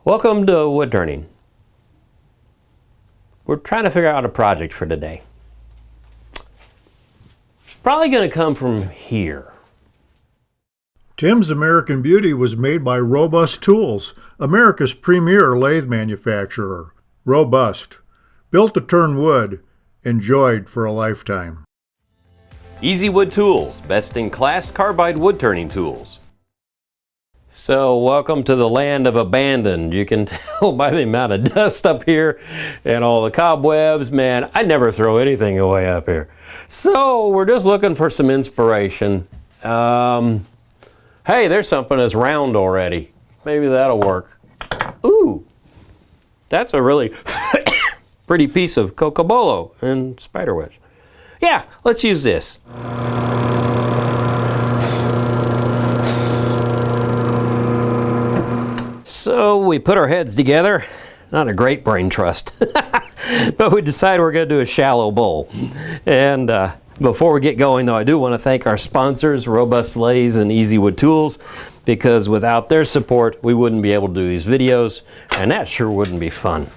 Welcome to Woodturning. We're trying to figure out a project for today. It's probably going to come from here. Tim's American Beauty was made by Robust Tools, America's premier lathe manufacturer. Robust. Built to turn wood. Enjoyed for a lifetime. Easy Wood Tools, best-in-class carbide wood turning tools. So welcome to the land of abandoned. You can tell by the amount of dust up here and all the cobwebs. Man, I never throw anything away up here. So we're just looking for some inspiration. Hey, there's something that's round already. Maybe that'll work. Ooh, that's a really pretty piece of Cocobolo and spider wedge. Yeah, let's use this. So we put our heads together, not a great brain trust, but we decided we're going to do a shallow bowl. And before we get going though, I do want to thank our sponsors, Robust Lathes and Easy Wood Tools, because without their support, we wouldn't be able to do these videos, and that sure wouldn't be fun.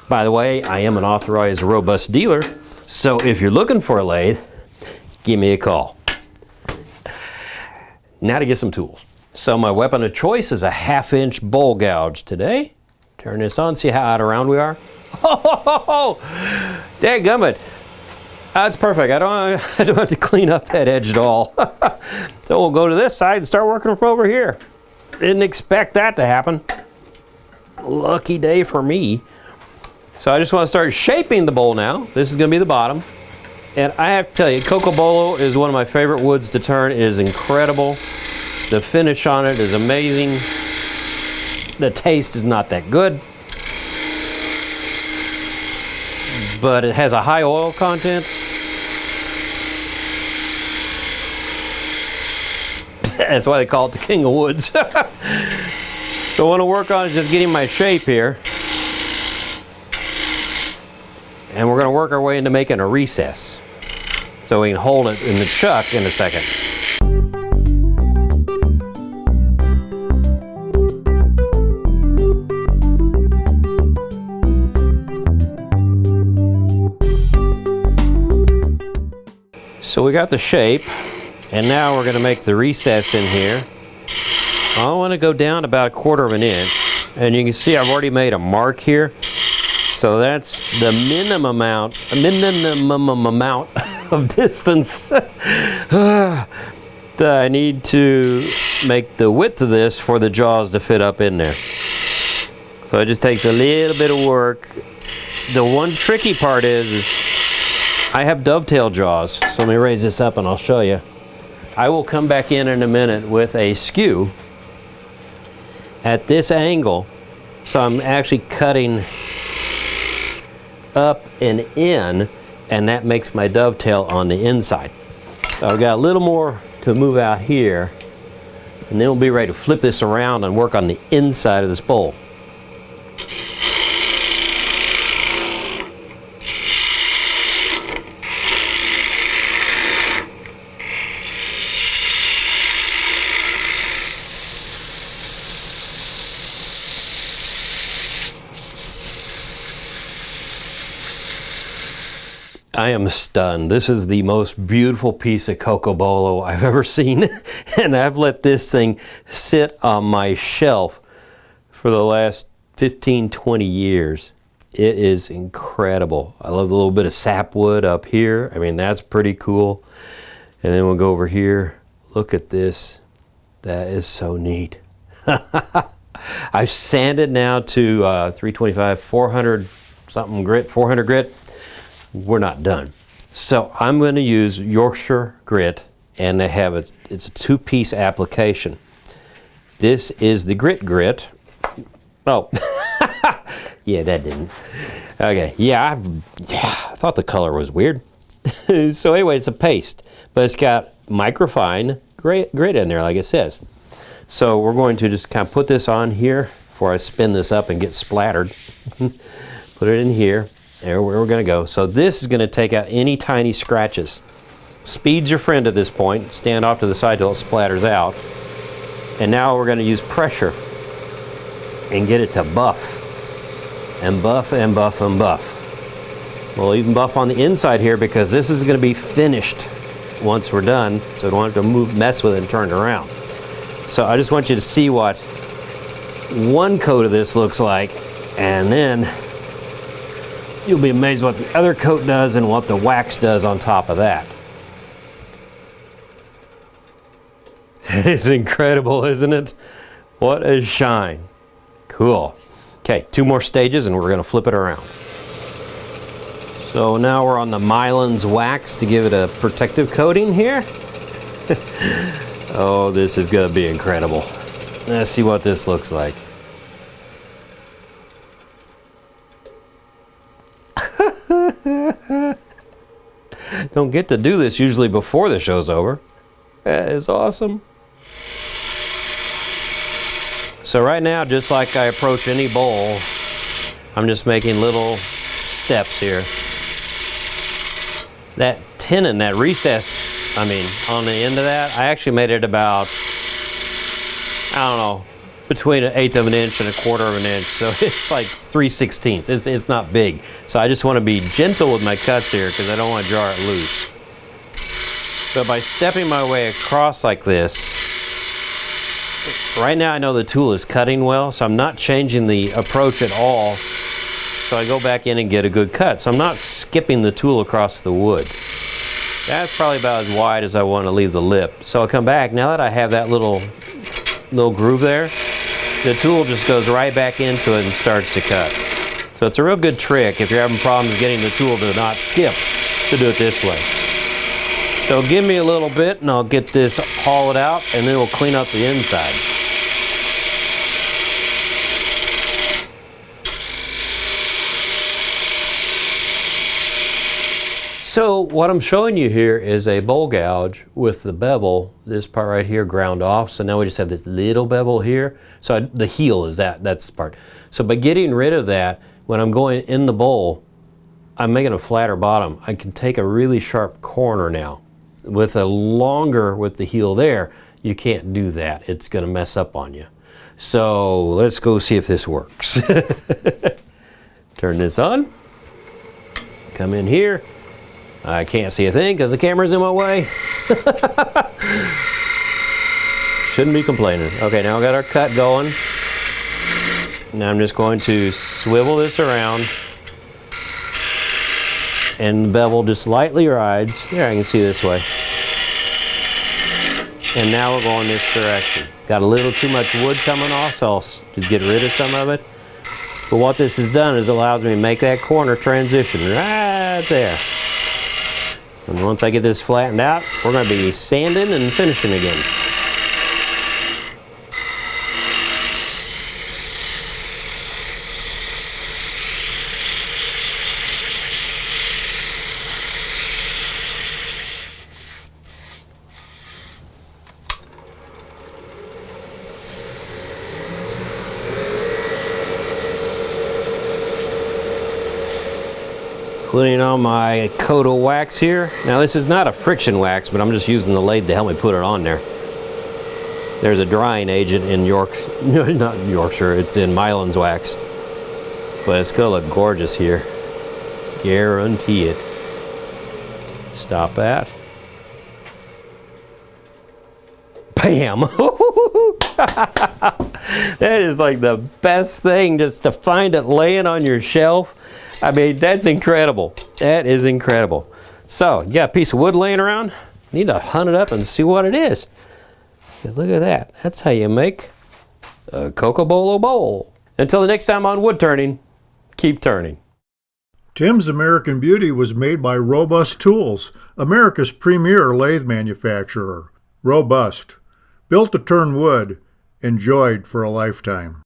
By the way, I am an authorized Robust dealer, so if you're looking for a lathe, give me a call. Now to get some tools. So my weapon of choice is a 1/2-inch bowl gouge today. Turn this on, see how out around we are. Oh, dadgummit. That's perfect. I don't have to clean up that edge at all. So we'll go to this side and start working from over here. Didn't expect that to happen. Lucky day for me. So I just want to start shaping the bowl now. This is going to be the bottom. And I have to tell you, Cocobolo is one of my favorite woods to turn. It is incredible. The finish on it is amazing. The taste is not that good, but it has a high oil content. That's why they call it the King of Woods. So what I want to work on is just getting my shape here. And we're going to work our way into making a recess so we can hold it in the chuck in a second. So we got the shape, and now we're going to make the recess in here. I want to go down about 1/4 inch, and you can see I've already made a mark here. So that's the minimum amount of distance that I need to make the width of this for the jaws to fit up in there. So it just takes a little bit of work. The one tricky part is I have dovetail jaws, so let me raise this up and I'll show you. I will come back in a minute with a skew at this angle, so I'm actually cutting up and in, and that makes my dovetail on the inside. So I've got a little more to move out here, and then we'll be ready to flip this around and work on the inside of this bowl. I am stunned. This is the most beautiful piece of Cocobolo I've ever seen. And I've let this thing sit on my shelf for the last 15, 20 years. It is incredible. I love the little bit of sapwood up here. I mean, that's pretty cool. And then we'll go over here. Look at this. That is so neat. I've sanded now to 325, 400 something grit, 400 grit. We're not done. So I'm going to use Yorkshire grit, and they have it's a 2-piece application. This is the grit. Oh, yeah, that didn't. Okay, yeah, I thought the color was weird. So anyway, it's a paste, but it's got microfine grit in there, like it says. So we're going to just kind of put this on here before I spin this up and get splattered. Put it in here. There, where we're going to go. So this is going to take out any tiny scratches. Speed's your friend at this point. Stand off to the side till it splatters out. And now we're going to use pressure and get it to buff and buff and buff and buff. We'll even buff on the inside here because this is going to be finished once we're done, so we don't have to mess with it and turn it around. So I just want you to see what one coat of this looks like, and then you'll be amazed what the other coat does and what the wax does on top of that. It's incredible, isn't it? What a shine. Cool. Okay, 2 more stages and we're going to flip it around. So now we're on the Mylan's wax to give it a protective coating here. Oh, this is going to be incredible. Let's see what this looks like. Don't get to do this usually before the show's over. That is awesome. So right now, just like I approach any bowl, I'm just making little steps here. That tenon, that recess, I mean, on the end of that, I actually made it about, I don't know, between 1/8 of an inch and 1/4 of an inch. So it's like 3/16. It's not big. So I just want to be gentle with my cuts here because I don't want to jar it loose. But by stepping my way across like this, right now I know the tool is cutting well, so I'm not changing the approach at all. So I go back in and get a good cut. So I'm not skipping the tool across the wood. That's probably about as wide as I want to leave the lip. So I'll come back. Now that I have that little groove there, the tool just goes right back into it and starts to cut. So it's a real good trick if you're having problems getting the tool to not skip, to do it this way. So give me a little bit and I'll get this hauled out and then we'll clean up the inside. So what I'm showing you here is a bowl gouge with the bevel, this part right here, ground off. So now we just have this little bevel here. So the heel is that's the part. So by getting rid of that, when I'm going in the bowl, I'm making a flatter bottom. I can take a really sharp corner now. With the heel there, you can't do that. It's going to mess up on you. So let's go see if this works. Turn this on. Come in here. I can't see a thing because the camera's in my way. Shouldn't be complaining. Okay, now we got our cut going. Now I'm just going to swivel this around and the bevel just lightly rides. Here, I can see this way. And now we're going this direction. Got a little too much wood coming off, so I'll just get rid of some of it. But what this has done is allows me to make that corner transition right there. And once I get this flattened out, we're going to be sanding and finishing again. Putting on my coat of wax here. Now this is not a friction wax, but I'm just using the lathe to help me put it on there. There's a drying agent in not Yorkshire, it's in Mylan's wax. But it's gonna look gorgeous here. Guarantee it. Stop that. Bam! That is like the best thing, just to find it laying on your shelf. I mean, that's incredible. That is incredible. So, you got a piece of wood laying around? You need to hunt it up and see what it is. Because look at that. That's how you make a Cocobolo Bowl. Until the next time on Wood Turning, keep turning. Tim's American Beauty was made by Robust Tools, America's premier lathe manufacturer. Robust. Built to turn wood. Enjoyed for a lifetime.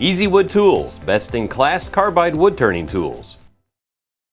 Easy Wood Tools, best in class carbide wood turning tools.